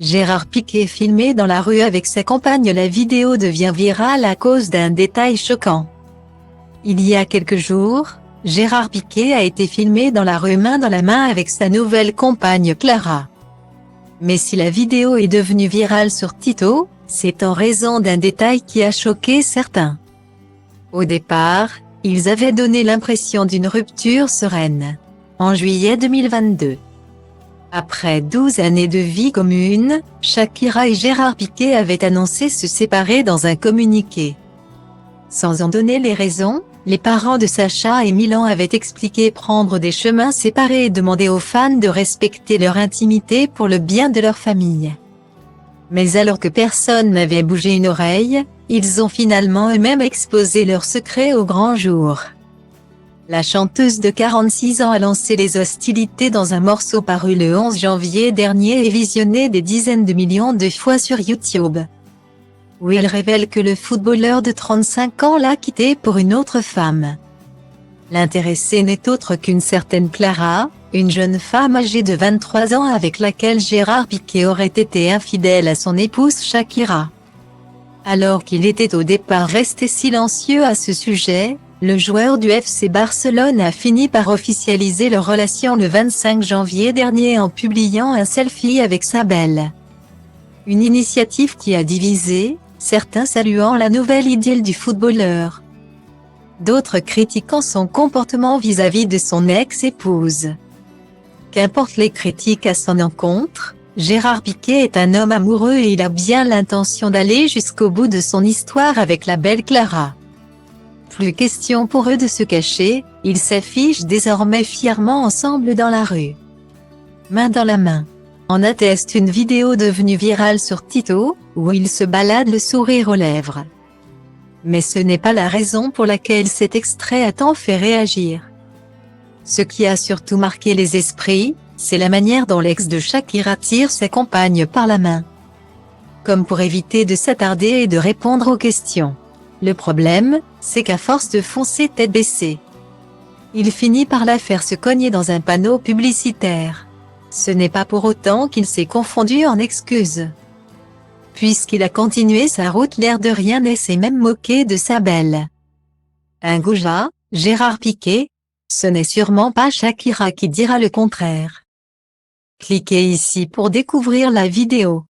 Gérard Piqué filmé dans la rue avec sa compagne. La vidéo devient virale à cause d'un détail choquant. Il y a quelques jours, Gérard Piqué a été filmé dans la rue main dans la main avec sa nouvelle compagne Clara. Mais si la vidéo est devenue virale sur TikTok, c'est en raison d'un détail qui a choqué certains. Au départ, ils avaient donné l'impression d'une rupture sereine. En juillet 2022. Après 12 années de vie commune, Shakira et Gérard Piqué avaient annoncé se séparer dans un communiqué. Sans en donner les raisons, les parents de Sacha et Milan avaient expliqué prendre des chemins séparés et demandé aux fans de respecter leur intimité pour le bien de leur famille. Mais alors que personne n'avait bougé une oreille, ils ont finalement eux-mêmes exposé leur secret au grand jour. La chanteuse de 46 ans a lancé les hostilités dans un morceau paru le 11 janvier dernier et visionné des dizaines de millions de fois sur YouTube. Où elle révèle que le footballeur de 35 ans l'a quitté pour une autre femme. L'intéressée n'est autre qu'une certaine Clara, une jeune femme âgée de 23 ans avec laquelle Gérard Piqué aurait été infidèle à son épouse Shakira. Alors qu'il était au départ resté silencieux à ce sujet, le joueur du FC Barcelone a fini par officialiser leur relation le 25 janvier dernier en publiant un selfie avec sa belle. Une initiative qui a divisé, certains saluant la nouvelle idylle du footballeur. D'autres critiquant son comportement vis-à-vis de son ex-épouse. Qu'importe les critiques à son encontre, Gérard Piqué est un homme amoureux et il a bien l'intention d'aller jusqu'au bout de son histoire avec la belle Clara. Plus question pour eux de se cacher, ils s'affichent désormais fièrement ensemble dans la rue. Main dans la main. En atteste une vidéo devenue virale sur TikTok, où ils se baladent le sourire aux lèvres. Mais ce n'est pas la raison pour laquelle cet extrait a tant fait réagir. Ce qui a surtout marqué les esprits, c'est la manière dont l'ex de Shakira tire sa compagne par la main. Comme pour éviter de s'attarder et de répondre aux questions. Le problème, c'est qu'à force de foncer tête baissée, il finit par la faire se cogner dans un panneau publicitaire. Ce n'est pas pour autant qu'il s'est confondu en excuses. Puisqu'il a continué sa route l'air de rien et s'est même moqué de sa belle. Un goujat, Gérard Piqué, ce n'est sûrement pas Shakira qui dira le contraire. Cliquez ici pour découvrir la vidéo.